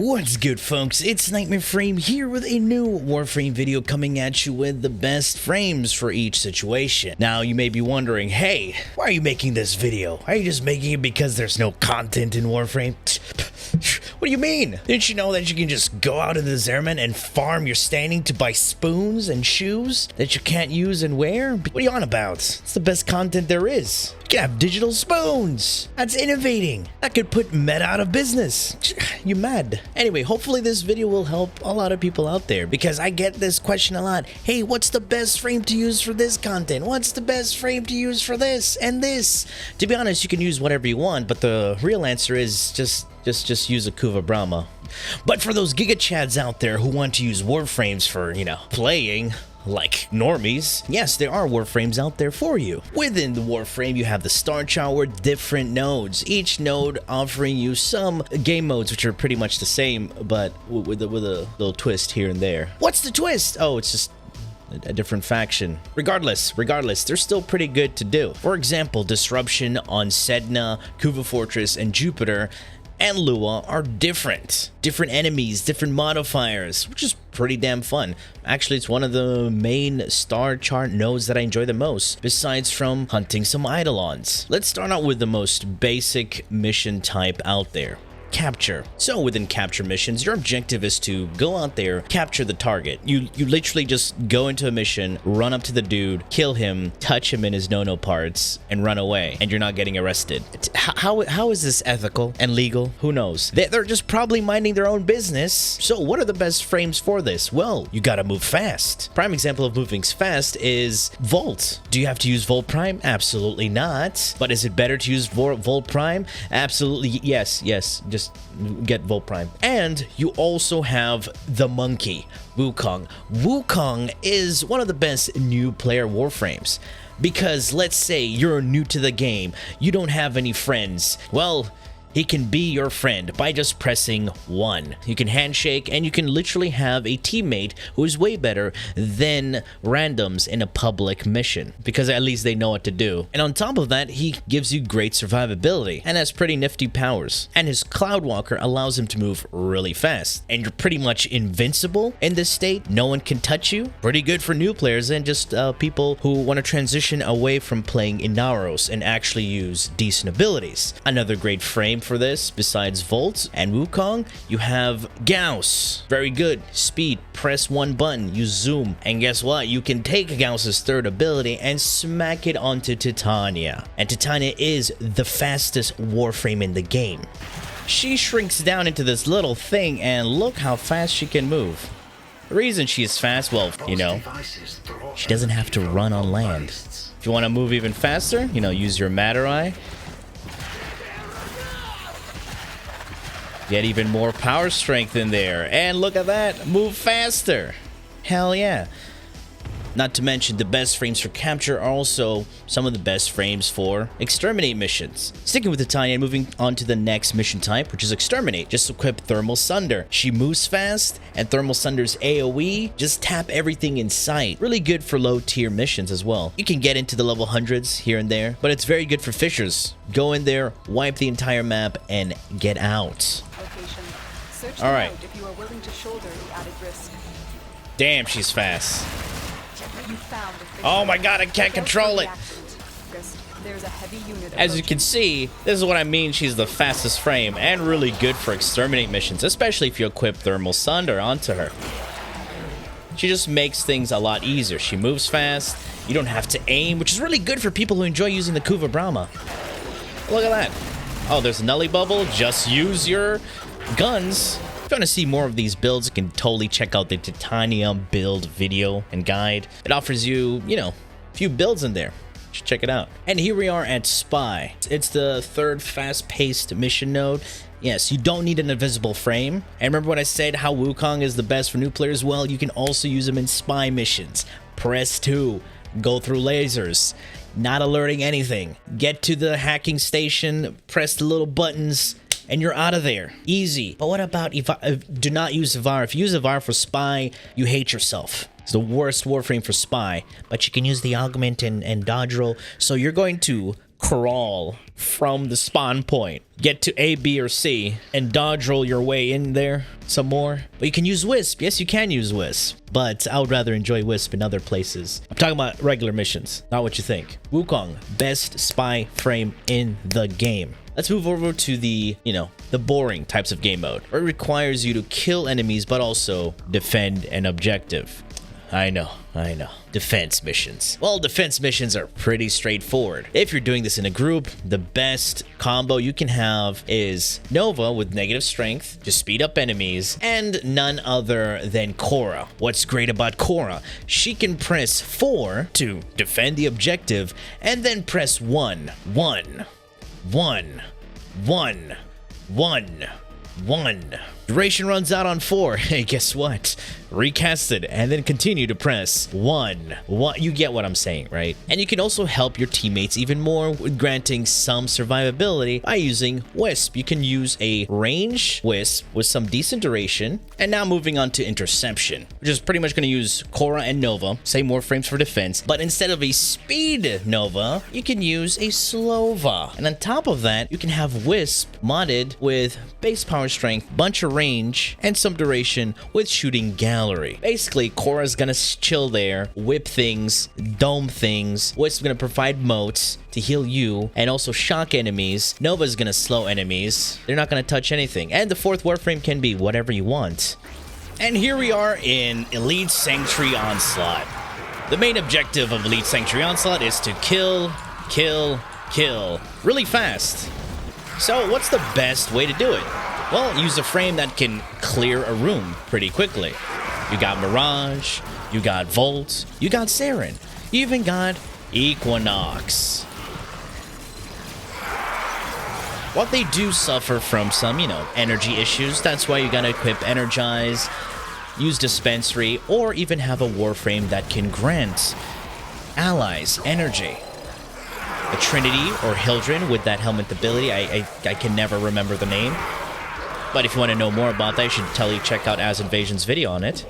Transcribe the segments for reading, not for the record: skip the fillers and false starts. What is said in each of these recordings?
What's good, folks? It's Nightmare Frame here with a new Warframe video coming at you with the best frames for each situation. Now, you may be wondering, hey, why are you making this video? Are you just making it because there's no content in Warframe? What do you mean? Didn't you know that you can just go out into the Zerman and farm your standing to buy spoons and shoes that you can't use and wear? What are you on about? It's the best content there is. You can have digital spoons. That's innovating. That could put Meta out of business. You mad? Anyway, hopefully this video will help a lot of people out there because I get this question a lot. Hey, what's the best frame to use for this content? What's the best frame to use for this and this? To be honest, you can use whatever you want, but the real answer is just use a Kuva Brahma. But for those Giga Chads out there who want to use Warframes for, playing like normies, yes, there are Warframes out there for you. Within the Warframe, you have the Star Chart with different nodes, each node offering you some game modes which are pretty much the same, but with a little twist here and there. What's the twist? Oh, it's just a different faction. Regardless, they're still pretty good to do. For example, Disruption on Sedna, Kuva Fortress, and Jupiter and Lua are different enemies, different modifiers, which is pretty damn fun. Actually, it's one of the main Star Chart nodes that I enjoy the most, besides from hunting some Eidolons. Let's start out with the most basic mission type out there. Capture. So within capture missions, your objective is to go out there, capture the target. You literally just go into a mission, run up to the dude, kill him, touch him in his no-no parts, and run away, and you're not getting arrested. How is this ethical and legal? Who knows? They're just probably minding their own business. So what are the best frames for this? Well, you gotta move fast. Prime example of moving fast is Volt. Do you have to use Volt Prime? Absolutely not. But is it better to use Volt Prime? Absolutely yes. Just get Volt Prime. And you also have the monkey, Wukong. Wukong is one of the best new player Warframes. Because let's say you're new to the game, you don't have any friends. Well, he can be your friend by just pressing 1. You can handshake and you can literally have a teammate who is way better than randoms in a public mission, because at least they know what to do. And on top of that, he gives you great survivability and has pretty nifty powers. And his Cloudwalker allows him to move really fast. And you're pretty much invincible in this state. No one can touch you. Pretty good for new players and just people who want to transition away from playing Inaros and actually use decent abilities. Another great frame for this, besides Volt and Wukong, you have Gauss. Very good. Speed. Press 1 button. You zoom. And guess what? You can take Gauss's third ability and smack it onto Titania. And Titania is the fastest Warframe in the game. She shrinks down into this little thing and look how fast she can move. The reason she's fast, well, she doesn't have to run on land. If you want to move even faster, use your Matter Eye. Get even more power strength in there. And look at that. Move faster. Hell yeah. Not to mention, the best frames for capture are also some of the best frames for Exterminate missions. Sticking with Titania and moving on to the next mission type, which is Exterminate. Just equip Thermal Sunder. She moves fast, and Thermal Sunder's AoE, just tap everything in sight. Really good for low tier missions as well. You can get into the level 100s here and there, but it's very good for fishers. Go in there, wipe the entire map, and get out. All right. If you are willing to shoulder the added risk. Damn, she's fast. Oh my god, I can't control it. As you can see, this is what I mean. She's the fastest frame and really good for Exterminate missions, especially if you equip Thermal Sunder onto her. She just makes things a lot easier. She moves fast. You don't have to aim, which is really good for people who enjoy using the Kuva Brahma. Look at that. Oh, there's a Nully Bubble. Just use your guns. If you want to see more of these builds, you can totally check out the Titania build video and guide. It offers you, a few builds in there. You should check it out. And here we are at Spy. It's the third fast-paced mission node. Yes, you don't need an invisible frame. And remember when I said how Wukong is the best for new players? Well, you can also use him in Spy missions. Press 2. Go through lasers. Not alerting anything. Get to the hacking station. Press the little buttons. And you're out of there. Easy. But what about do not use Ivar. If you use Ivar for Spy, you hate yourself. It's the worst Warframe for Spy. But you can use the Augment and Dodge Roll. So you're going to crawl from the spawn point, get to A, B, or C, and dodge roll your way in there some more. But you can use Wisp. Yes, you can use Wisp, but I would rather enjoy Wisp in other places. I'm talking about regular missions, not what you think. Wukong, best spy frame in the game. Let's move over to the, the boring types of game mode, where it requires you to kill enemies, but also defend an objective. I know. Defense missions. Well, defense missions are pretty straightforward. If you're doing this in a group, the best combo you can have is Nova with negative strength to speed up enemies, and none other than Korra. What's great about Korra? She can press 4 to defend the objective, and then press 1. Duration runs out on 4. Hey, guess what? Recast it and then continue to press 1. You get what I'm saying, right? And you can also help your teammates even more with granting some survivability by using Wisp. You can use a range Wisp with some decent duration. And now moving on to Interception, which is pretty much going to use Korra and Nova, same Warframes for defense, but instead of a speed Nova, you can use a Slova. And on top of that, you can have Wisp modded with base power strength, bunch of range, and some duration with shooting gallery. Basically, Korra's gonna chill there, whip things, dome things. Wisp's gonna provide moats to heal you and also shock enemies. Nova's gonna slow enemies. They're not gonna touch anything. And the fourth Warframe can be whatever you want. And here we are in Elite Sanctuary Onslaught. The main objective of Elite Sanctuary Onslaught is to kill really fast. So what's the best way to do it? Well, use a frame that can clear a room pretty quickly. You got Mirage, you got Volt, you got Saren, you even got Equinox. While they do suffer from some, energy issues, that's why you gotta equip Energize, use Dispensary, or even have a Warframe that can grant allies energy. A Trinity or Hildren with that helmet ability, I can never remember the name. But if you want to know more about that, I should tell you check out As Invasion's video on it.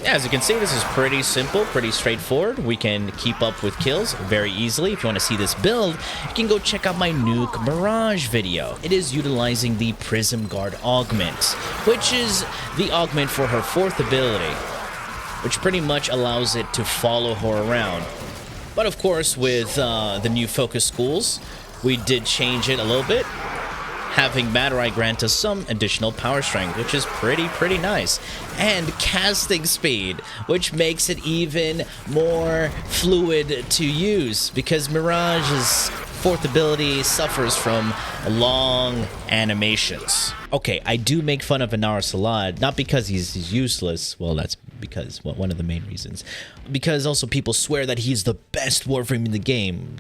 As you can see, this is pretty simple, pretty straightforward. We can keep up with kills very easily. If you want to see this build, you can go check out my Nuke Mirage video. It is utilizing the Prism Guard augment, which is the augment for her fourth ability, which pretty much allows it to follow her around. But of course, with the new focus schools, we did change it a little bit, having Madurai grant us some additional power strength, which is pretty nice. And casting speed, which makes it even more fluid to use, because Mirage's fourth ability suffers from long animations. Okay, I do make fun of Inaros a lot, not because he's useless. Well, that's because one of the main reasons. Because also people swear that he's the best Warframe in the game.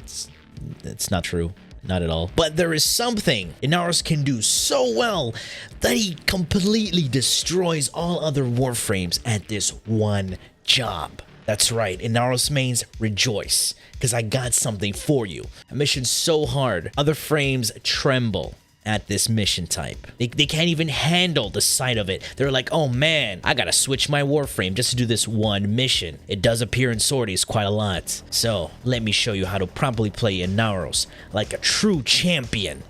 It's not true. Not at all. But there is something Inaros can do so well that he completely destroys all other Warframes at this one job. That's right, Inaros mains rejoice, because I got something for you. A mission so hard, other frames tremble at this mission type. They can't even handle the sight of it. They're like, oh man, I gotta switch my Warframe just to do this one mission. It does appear in sorties quite a lot. So let me show you how to properly play Inaros like a true champion.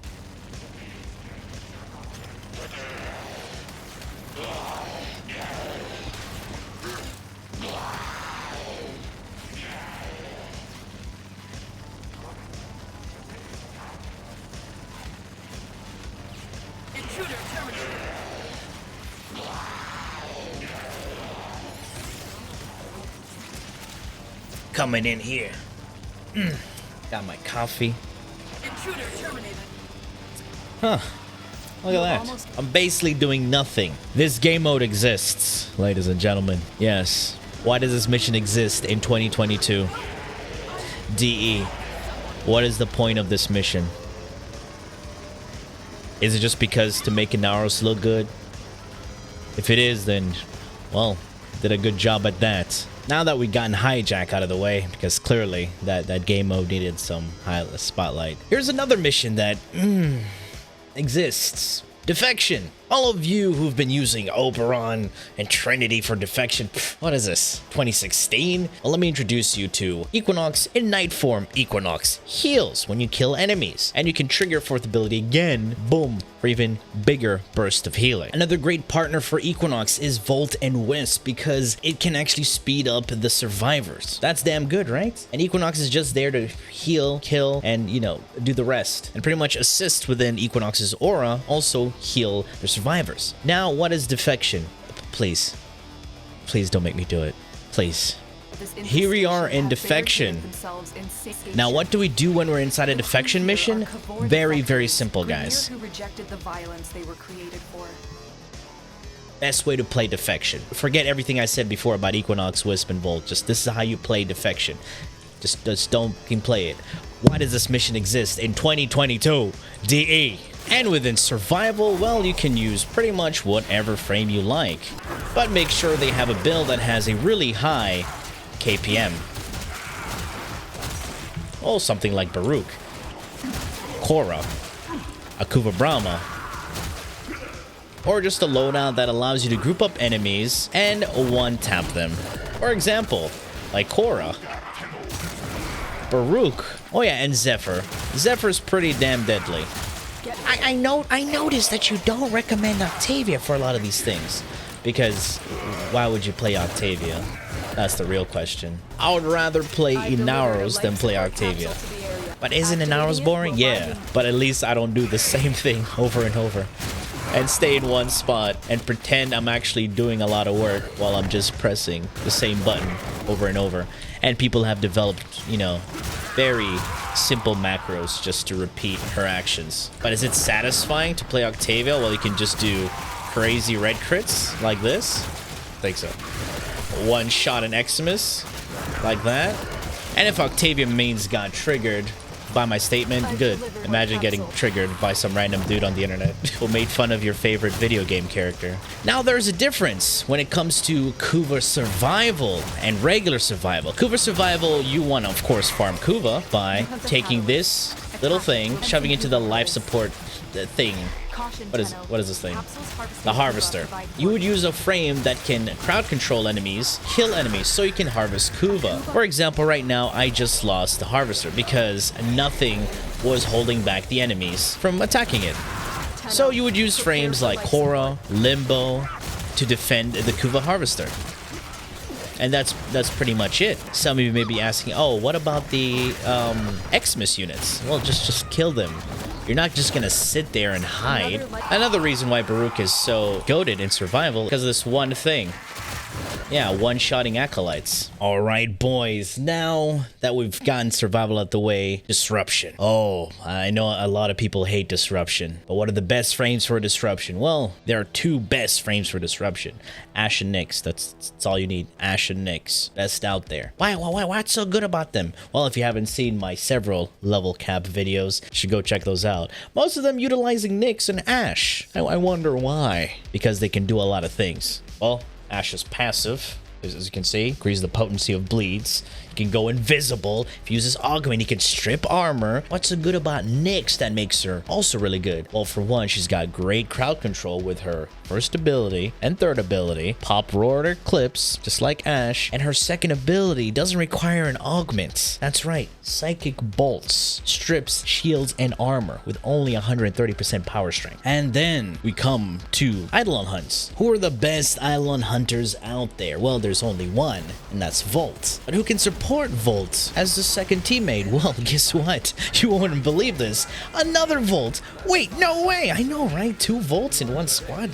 Coming in here. Got my coffee. Intruder terminated. Huh. Look at that. I'm basically doing nothing. This game mode exists, ladies and gentlemen. Yes. Why does this mission exist in 2022? DE. What is the point of this mission? Is it just because to make Inaros look good? If it is, then, well, did a good job at that. Now that we've gotten Hijack out of the way, because clearly that game mode needed some spotlight. Here's another mission that exists. Defection. All of you who've been using Oberon and Trinity for defection, what is this, 2016? Well, let me introduce you to Equinox in Night form. Equinox heals when you kill enemies, and you can trigger fourth ability again, boom, for even bigger burst of healing. Another great partner for Equinox is Volt and Wisp because it can actually speed up the survivors. That's damn good, right? And Equinox is just there to heal, kill, and, you know, do the rest. And pretty much assist within Equinox's aura, also heal their survivors. Now, what is defection? Please. Please don't make me do it. Please. Here we are in defection. Now, what do we do when we're inside a defection mission? Very, very simple, guys. Best way to play defection. Forget everything I said before about Equinox, Wisp, and Volt. Just this is how you play defection. Just don't play it. Why does this mission exist in 2022 DE? And within survival, well, you can use pretty much whatever frame you like, but make sure they have a build that has a really high KPM. Oh, something like Baruch, Korra, a Kuva Brahma, or just a loadout that allows you to group up enemies and one-tap them. For example, like Korra, Baruch, oh yeah, and Zephyr. Zephyr's pretty damn deadly. I noticed that you don't recommend Octavia for a lot of these things. Because why would you play Octavia? That's the real question. I would rather play Inaros than play Octavia. But isn't Inaros boring? Yeah. But at least I don't do the same thing over and over. And stay in one spot and pretend I'm actually doing a lot of work while I'm just pressing the same button over and over. And people have developed, you know, very simple macros just to repeat her actions. But is it satisfying to play Octavia while you can just do crazy red crits like this? I think so. One shot in Eximus like that. And if Octavia mains got triggered by my statement, good. Imagine getting triggered by some random dude on the internet who made fun of your favorite video game character. Now there's a difference when it comes to Kuva Survival and regular survival. Kuva Survival, you want to, of course, farm Kuva by taking this little thing, shoving it into the life support thing. What is this thing? The harvester. You would use a frame that can crowd control enemies, kill enemies, so you can harvest Kuva. For example, right now I just lost the harvester because nothing was holding back the enemies from attacking it. So you would use frames like Korra, Limbo to defend the Kuva harvester. And that's pretty much it. Some of you may be asking, oh, what about the Xmas units? Well, just kill them. You're not just gonna sit there and hide. Another reason why Baruch is so goated in survival, because of this one thing. Yeah, one-shotting acolytes. All right, boys. Now that we've gotten survival out the way, disruption. Oh, I know a lot of people hate disruption. But what are the best frames for disruption? Well, there are two best frames for disruption. Ashe and Nyx. That's all you need. Ashe and Nyx. Best out there. What's so good about them? Well, if you haven't seen my several level cap videos, you should go check those out. Most of them utilizing Nyx and Ashe. I wonder why. Because they can do a lot of things. Well, Ashe's passive, as you can see, increases the potency of bleeds. He can go invisible. If he uses augment, he can strip armor. What's so good about Nyx that makes her also really good? Well, for one, she's got great crowd control with her first ability and third ability. Pop roar or clips, just like Ashe. And her second ability doesn't require an augment. That's right, Psychic Bolts strips shields and armor with only 130% power strength. And then we come to Eidolon Hunts. Who are the best Eidolon Hunters out there? Well, there's only one, and that's Volt. But who can support Volt as the second teammate? Well, guess what? You wouldn't believe this. Another Volt. Wait, no way. I know, right? 2 Volts in one squad.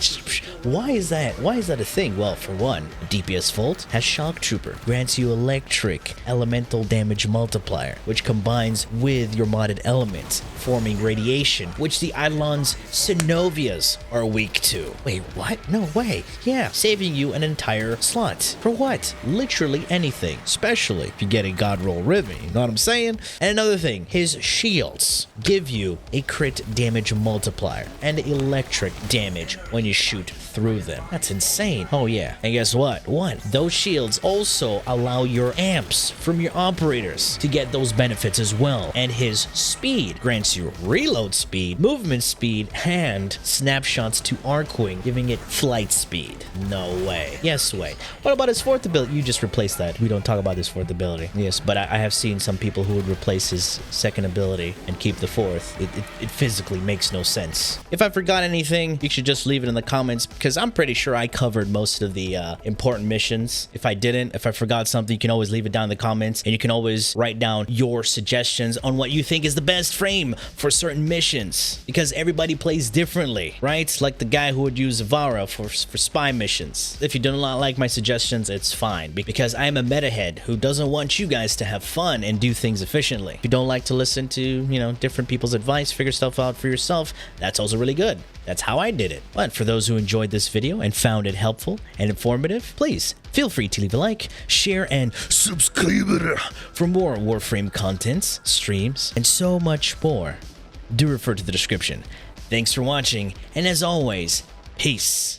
Why is that? Why is that a thing? Well, for one, DPS Volt has Shock Trooper, grants you electric elemental damage multiplier, which combines with your modded elements, forming radiation, which the Eidolon's Synovias are weak to. Wait, what? No way. Yeah, saving you an entire slot. For what? Literally anything, especially if if you get a God roll with me. You know what I'm saying? And another thing, his shields give you a crit damage multiplier and electric damage when you shoot through them. That's insane. Oh yeah. And guess what? Those shields also allow your amps from your operators to get those benefits as well. And his speed grants you reload speed, movement speed, and snapshots to Arcwing, giving it flight speed. No way. Yes way. What about his fourth ability? You just replaced that. We don't talk about his fourth ability. Yes, but I have seen some people who would replace his second ability and keep the fourth. It physically makes no sense. If I forgot anything, you should just leave it in the comments, because I'm pretty sure I covered most of the important missions. If I didn't, if I forgot something, you can always leave it down in the comments, and you can always write down your suggestions on what you think is the best frame for certain missions, because everybody plays differently, right? Like the guy who would use Zavara for spy missions. If you do not like my suggestions, it's fine, because I am a meta head who doesn't want you guys to have fun and do things efficiently. If you don't like to listen to, you know, different people's advice, figure stuff out for yourself, that's also really good. That's how I did it. But for those who enjoyed this video and found it helpful and informative, please feel free to leave a like, share, and subscribe for more Warframe contents, streams, and so much more. Do refer to the description. Thanks for watching, and as always, peace.